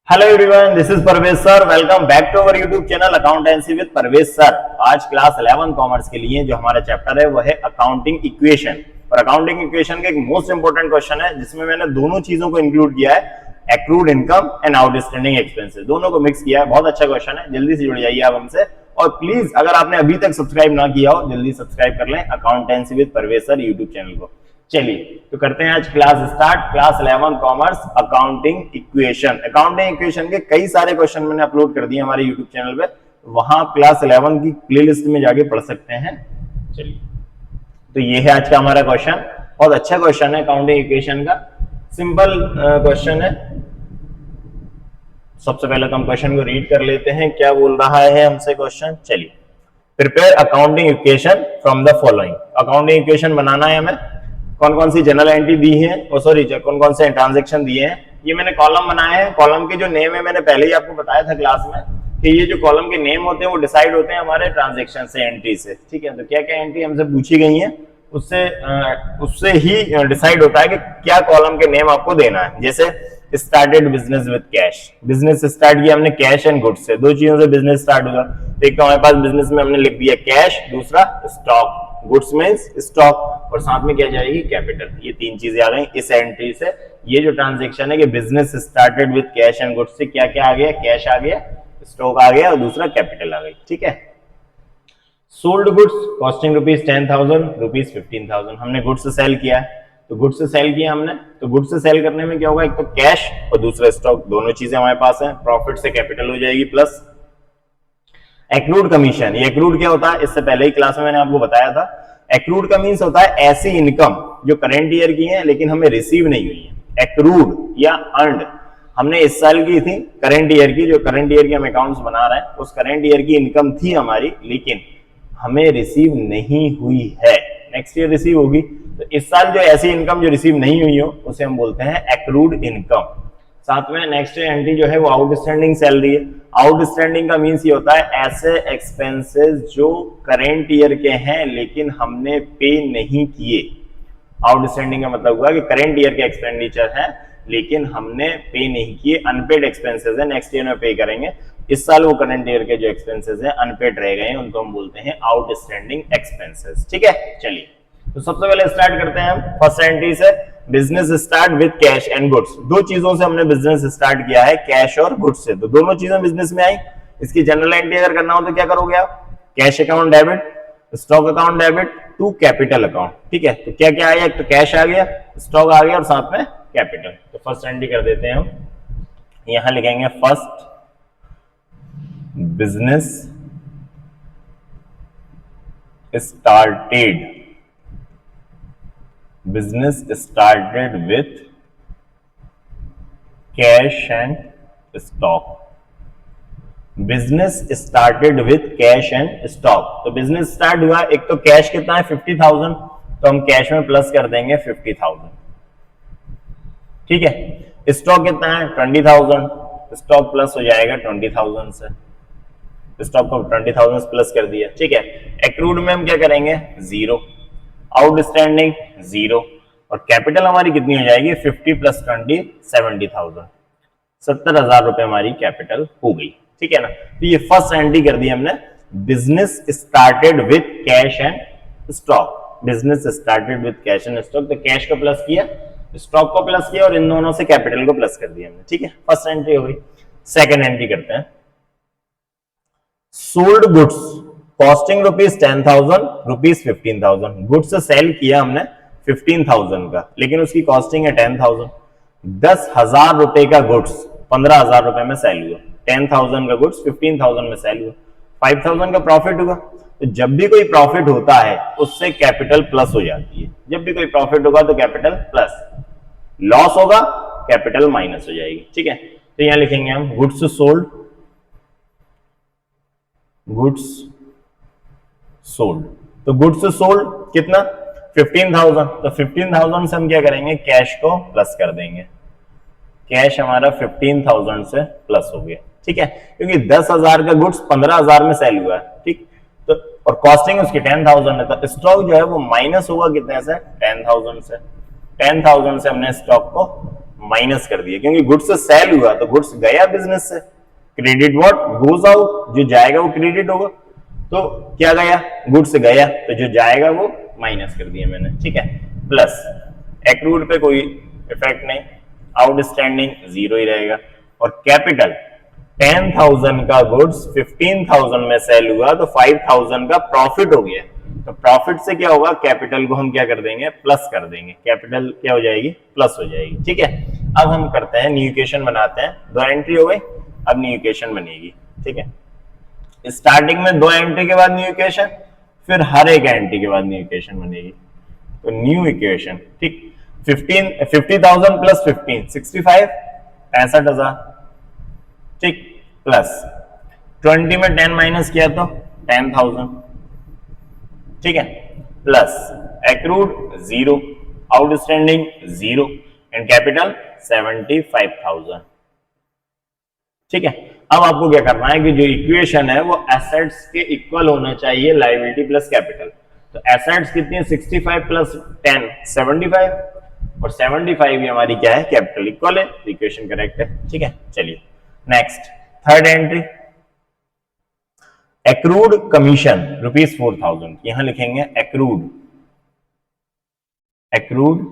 Hello everyone, this is Parvez sir. Welcome back to our YouTube channel accountancy with Parvez sir. आज class 11 commerce के लिए जो हमारा chapter है वो है अकाउंटिंग इक्वेशन। और अकाउंटिंग इक्वेशन का एक मोस्ट इंपोर्टेंट क्वेश्चन है जिसमें मैंने दोनों चीजों को इंक्लूड किया है, accrued income and outstanding expenses, दोनों को मिक्स किया है। बहुत अच्छा क्वेश्चन है, जल्दी से जुड़ जाइए आप हमसे। और प्लीज अगर आपने अभी तक सब्सक्राइब ना किया हो जल्दी सब्सक्राइब कर लें accountancy with Parvez sir YouTube channel को। चलिए तो करते हैं आज class start. Class 11 commerce accounting equation. Accounting equation के कई सारे क्वेश्चन मैंने अपलोड कर दिए हमारे यूट्यूब चैनल पे, वहां क्लास 11 की प्लेलिस्ट में जाके पढ़ सकते हैं। चलिए तो ये है आज का हमारा क्वेश्चन। बहुत अच्छा क्वेश्चन है अकाउंटिंग इक्वेशन का, सिंपल क्वेश्चन है। सबसे पहले तो हम क्वेश्चन को रीड कर लेते हैं, क्या बोल रहा है हमसे क्वेश्चन। चलिए, prepare accounting equation from the following. Accounting equation बनाना है हमें। कौन कौन सी जनरल एंट्री दी है, कौन कौन से ट्रांजैक्शन दिए हैं, ये मैंने कॉलम बनाए हैं। कॉलम के जो नेम है मैंने पहले ही आपको बताया था क्लास में कि ये जो कॉलम के नेम होते हैं वो डिसाइड होते हैं हमारे ट्रांजैक्शन से, एंट्री से। ठीक है, तो क्या क्या एंट्री हमसे पूछी गई है उससे ही डिसाइड होता है कि क्या कॉलम के नेम आपको देना है। जैसे started business with cash, business start किया हमने कैश एंड गुड्स से, दो चीजों से बिजनेस स्टार्ट होगा। तो एक तो हमारे पास बिजनेस में हमने लिख दिया कैश, दूसरा स्टॉक, गुड्स मींस स्टॉक, और साथ में क्या जाएगी कैपिटल। ये तीन चीजें आ गई इस एंट्री से। ये जो ट्रांजैक्शन है कि business started with cash and goods से क्या क्या आ गया, कैश आ गया, स्टॉक आ गया और दूसरा कैपिटल आ गई। ठीक है, sold goods costing rupees 10,000, rupees 15,000। हमने गुड्स से सेल किया है, तो गुड्स से सेल किया हमने, तो गुड्स से सेल करने में क्या होगा, एक तो कैश और दूसरा स्टॉक, दोनों चीजें हमारे पास है। प्रॉफिट से कैपिटल हो जाएगी प्लस एक्रूड कमीशन। ये एक्रूड क्या होता है, इससे पहले ही क्लास में मैंने आपको बताया था। एक्रूड का मींस होता है ऐसी इनकम जो करंट ईयर की है लेकिन हमें रिसीव नहीं हुई है। एक्रूड या अर्न्ड हमने इस साल की थी, करंट ईयर की, जो करंट ईयर की हम अकाउंट्स बना रहे हैं, उस करंट ईयर की इनकम थी हमारी लेकिन हमें रिसीव नहीं हुई है, नेक्स्ट ईयर रिसीव होगी। तो इस साल जो ऐसी इनकम जो रिसीव नहीं हुई हो उसे हम बोलते हैं एक्रूड इनकम। साथ में नेक्स्ट एंट्री जो है वो आउटस्टैंडिंग सैलरी है। आउटस्टैंडिंग का मींस ये होता है ऐसे एक्सपेंसेस जो करंट ईयर के हैं लेकिन हमने पे नहीं किए। आउटस्टैंडिंग का मतलब हुआ कि करंट ईयर के एक्सपेंडिचर है लेकिन हमने पे नहीं किए, अनपेड एक्सपेंसेस है, नेक्स्ट ईयर में पे करेंगे। इस साल वो करंट ईयर के जो एक्सपेंसेस हैं अनपेड रह गए हैं, उनको हम बोलते हैं आउटस्टैंडिंग एक्सपेंसेस। ठीक है, चलिए तो सबसे पहले स्टार्ट करते हैं हम फर्स्ट एंट्री से। Business start with cash and goods. दो चीजों से हमने बिजनेस स्टार्ट किया है, कैश और गुड्स से, तो दोनों चीजें बिजनेस में आई। इसकी जनरल एंट्री अगर करना हो तो क्या करोगे आप, cash account debit, stock account debit to capital account. ठीक है, तो क्या क्या आया, एक तो कैश आ गया, स्टॉक आ गया और साथ में कैपिटल। तो फर्स्ट एंट्री कर देते हैं हम, यहां लिखेंगे first business started, business started with cash and stock। Business started with cash and stock. तो बिजनेस स्टार्ट हुआ, एक तो कैश कितना है 50,000, तो हम कैश में प्लस कर देंगे 50,000। ठीक है, स्टॉक कितना है 20,000, स्टॉक प्लस हो जाएगा 20,000 से, स्टॉक को 20,000 प्लस कर दिया। ठीक है, एक्रूड में हम क्या करेंगे 0, आउटस्टैंडिंग 0 और कैपिटल हमारी कितनी हो जाएगी 50 प्लस 20 70,000, 70,000 रुपए हमारी कैपिटल हो गई। ठीक है ना, तो ये फर्स्ट एंट्री कर दी हमने, business started with cash and stock. Business started with cash and stock, तो कैश को प्लस किया, स्टॉक को प्लस किया और इन दोनों से कैपिटल को प्लस कर दिया हमने। ठीक है, फर्स्ट एंट्री हो गई। सेकेंड एंट्री करते हैं, sold goods costing rupees 10,000, rupees 15,000। Goods से सेल किया हमने 15,000 का लेकिन उसकी कॉस्टिंग है 10,000। 10,000 रुपए का गुड्स 15,000 रुपए में सेल हुआ, 10,000 का गुड्स 15,000 में सेल हुआ, 5,000 का प्रॉफिट हुआ। तो जब भी कोई प्रॉफिट होता है उससे कैपिटल प्लस हो जाती है। जब भी कोई प्रॉफिट होगा तो कैपिटल प्लस, लॉस होगा कैपिटल माइनस हो जाएगी। ठीक है, तो यहां लिखेंगे हम गुड्स सोल्ड, गुड्स सोल्ड। तो गुड्स सोल्ड कितना 15,000, तो 15,000 से हम क्या करेंगे कैश को प्लस कर देंगे, कैश हमारा 15,000 से प्लस हो गया। ठीक है, क्योंकि 10,000 का गुड्स 15,000 में सेल हुआ है। ठीक, तो और कॉस्टिंग उसकी 10,000 है, तो स्टॉक जो है वो माइनस होगा कितने से 10,000 से। 10,000 से हमने स्टॉक को माइनस कर दिया, क्योंकि गुड्स सेल हुआ तो गुड्स गया बिजनेस से, क्रेडिट व्हाट गोज आउट, जो जाएगा वो क्रेडिट होगा, तो क्या गया, गुड्स गया, तो जो जाएगा वो माइनस कर दिया मैंने, ठीक है। प्लस एक्रूड पे कोई इफेक्ट नहीं, आउटस्टैंडिंग जीरो ही रहेगा, और कैपिटल 10,000 का गुड्स 15,000 में सेल हुआ तो 5,000 का प्रॉफिट हो गया, तो प्रॉफिट से क्या होगा, कैपिटल को हम क्या कर देंगे, प्लस कर देंगे, कैपिटल क्या हो जाएगी, प्लस हो जाएगी, ठीक है। अब हम करते हैं न्यू इक्वेशन बनाते हैं, 2 एंट्री हो गई, अब न्यू इक्वेशन बनेगी, ठीक है। स्टार्टिंग में 2 एंट्री के बाद न्यू इक्वेशन, फिर हर एक एंट्री के बाद न्यू इक्वेशन बनेगी, तो न्यू इक्वेशन, ठीक। 50,000 प्लस 15 65 65,000, ठीक, प्लस 20 में 10 माइनस किया तो 10,000, ठीक है, plus accrued 0, outstanding 0 and capital 75,000, ठीक है। अब आपको क्या करना है कि जो इक्वेशन है वो एसेट्स के इक्वल होना चाहिए, लायबिलिटी प्लस कैपिटल, तो एसेट्स कितनी है, 65 प्लस 10 75, और 75 ही हमारी क्या है, कैपिटल, इक्वल है, तो इक्वेशन करेक्ट है, ठीक है। चलिए next, third entry, accrued commission ₹4,000, यहां लिखेंगे accrued, accrued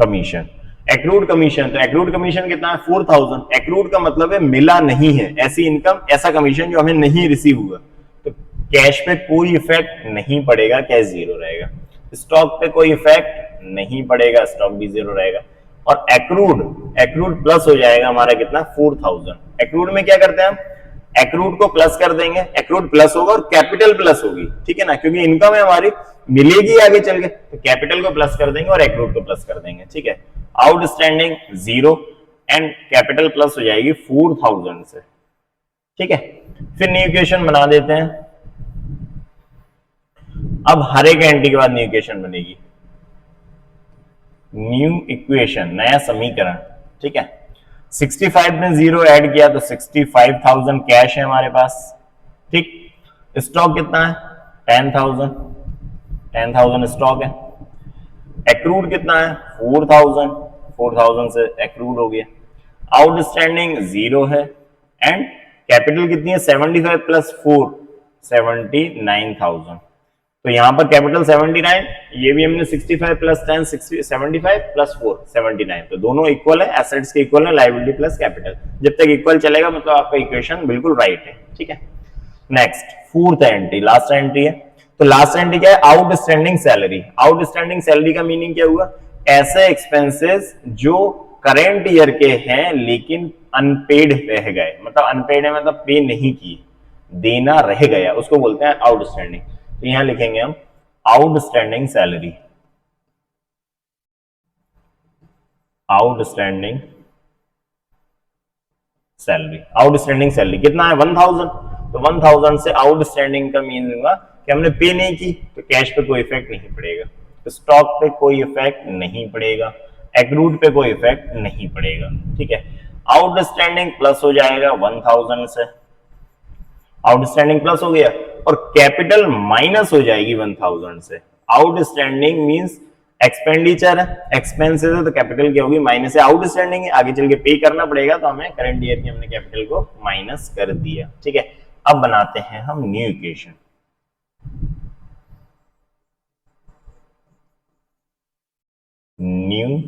commission, accrued commission, तो एक्रूड कमीशन कितना है, 4,000, एक्रूड का मतलब है मिला नहीं है, ऐसी इनकम, ऐसा कमीशन जो हमें नहीं रिसीव हुआ, तो कैश पे कोई इफेक्ट नहीं पड़ेगा, कैश जीरो रहेगा, स्टॉक पे कोई इफेक्ट नहीं पड़ेगा, स्टॉक भी जीरो रहेगा, और एक्रूड, एक्रूड प्लस हो जाएगा हमारा कितना, 4,000, एक्रूड में क्या करते हैं हम, एक्रूड को प्लस कर देंगे, एक्रूड प्लस होगा और कैपिटल प्लस होगी, ठीक है ना, क्योंकि इनकम है हमारी, मिलेगी आगे चल के, तो कैपिटल को प्लस कर देंगे और एक्रूड को प्लस कर देंगे, ठीक है। आउटस्टैंडिंग 0 एंड कैपिटल प्लस हो जाएगी 4,000 से, ठीक है। फिर न्यू इक्वेशन बना देते हैं, अब हर एक एंट्री के बाद न्यू इक्वेशन बनेगी, न्यू इक्वेशन, नया समीकरण, ठीक है। 65 में 0 ऐड किया तो 65,000 कैश है हमारे पास, ठीक। स्टॉक कितना है, 10,000, 10,000 स्टॉक है, एक्रूड कितना है, 4,000, 4,000 से एक्रूड हो गया, आउटस्टैंडिंग 0 है, एंड कैपिटल कितनी है, 75 प्लस 4 79,000, तो यहां पर कैपिटल 79, ये भी हमने 65 प्लस 10 75 प्लस 4 79, तो दोनों इक्वल है, एसेट्स के इक्वल है, लायबिलिटी प्लस कैपिटल, जब तक इक्वल चलेगा मतलब आपका इक्वेशन बिल्कुल राइट है, ठीक है। Next, fourth entry, last entry है, तो लास्ट एंट्री क्या है, आउटस्टैंडिंग सैलरी, आउटस्टैंडिंग सैलरी का मीनिंग क्या हुआ, ऐसे एक्सपेंसेस जो करेंट ईयर के हैं लेकिन अनपेड रह गए, मतलब अनपेड है मतलब पे नहीं किए, देना रह गया, उसको बोलते हैं आउटस्टैंडिंग, तो यहां लिखेंगे हम outstanding salary, outstanding salary, outstanding salary कितना है, 1,000, तो 1,000 से आउटस्टैंडिंग का मीन हुआ कि हमने पे नहीं की, तो कैश पे कोई इफेक्ट नहीं पड़ेगा, स्टॉक पे कोई इफेक्ट नहीं पड़ेगा, एक्रूड पे कोई इफेक्ट नहीं पड़ेगा, ठीक है। आउटस्टैंडिंग प्लस हो जाएगा 1,000 से, आउटस्टैंडिंग प्लस हो गया, और कैपिटल माइनस हो जाएगी 1,000 से, आउटस्टैंडिंग मींस एक्सपेंडिचर है, एक्सपेंसेस है, तो कैपिटल क्या होगी, माइनस है, आउटस्टैंडिंग है, आगे चल के पे करना पड़ेगा, तो हमें करंट ईयर की हमने कैपिटल को माइनस कर दिया, ठीक है। अब बनाते हैं हम न्यू इक्वेशन, न्यू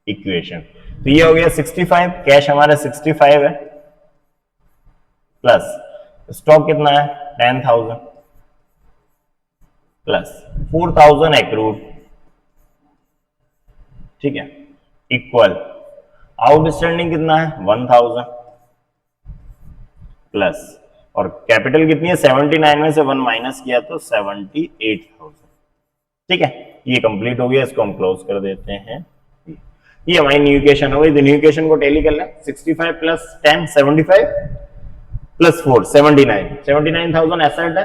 इक्वेशन, तो ये हो गया 65, कैश हमारा 65 है, प्लस स्टॉक कितना है 10,000, प्लस 4,000 एक्रूड, ठीक है, इक्वल आउटस्टैंडिंग कितना है 1,000, प्लस और कैपिटल कितनी है 79 में से 1 माइनस किया तो 78,000, ठीक है। ये कंप्लीट हो गया, इसको हम क्लोज कर देते हैं, ये हमारी न्यू इक्वेशन हो गई, तो न्यू इक्वेशन को टैली कर लें, 65 प्लस 10 75 प्लस 4 79, 79,000 एसेट है,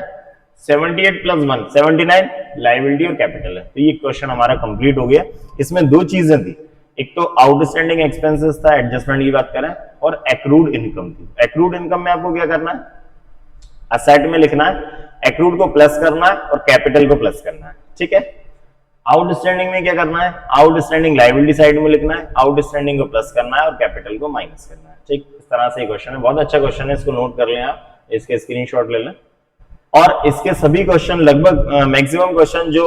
78 प्लस 1 79 लायबिलिटी और कैपिटल है, तो ये क्वेश्चन हमारा कंप्लीट हो गया। इसमें दो चीजें थी, एक तो आउटस्टैंडिंग एक्सपेंसेस था, एडजस्टमेंट की बात करें, और एक्रूड इनकम थी। एक्रूड इनकम में आपको क्या करना है, असेट में लिखना है, एक्रूड को प्लस करना है और कैपिटल को प्लस करना है, ठीक है। आउटस्टैंडिंग में क्या करना है, आउटस्टैंडिंग लायबिलिटी साइड में लिखना है, आउटस्टैंडिंग को प्लस करना है और कैपिटल को माइनस करना है। ठीक, इस तरह से क्वेश्चन है, बहुत अच्छा क्वेश्चन है, इसको नोट कर लें आप, इसके स्क्रीनशॉट ले लें। और इसके सभी क्वेश्चन लगभग मैक्सिमम क्वेश्चन जो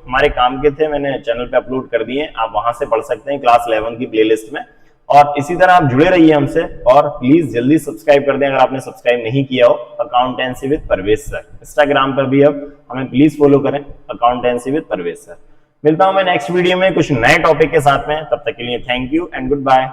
हमारे काम के थे मैंने चैनल पे अपलोड कर दिए, आप वहां से पढ़ सकते हैं क्लास 11 की प्लेलिस्ट में। और इसी तरह आप जुड़े रहिए हमसे और प्लीज जल्दी सब्सक्राइब कर दें अगर आपने सब्सक्राइब नहीं किया हो, accountancy with Parvez sir. Instagram पर भी अब हमें प्लीज फॉलो करें, अकाउंटेंसी विद परवेज सर। मिलता हूं मैं नेक्स्ट वीडियो में कुछ नए टॉपिक के साथ में, तब तक के लिए thank you and good bye.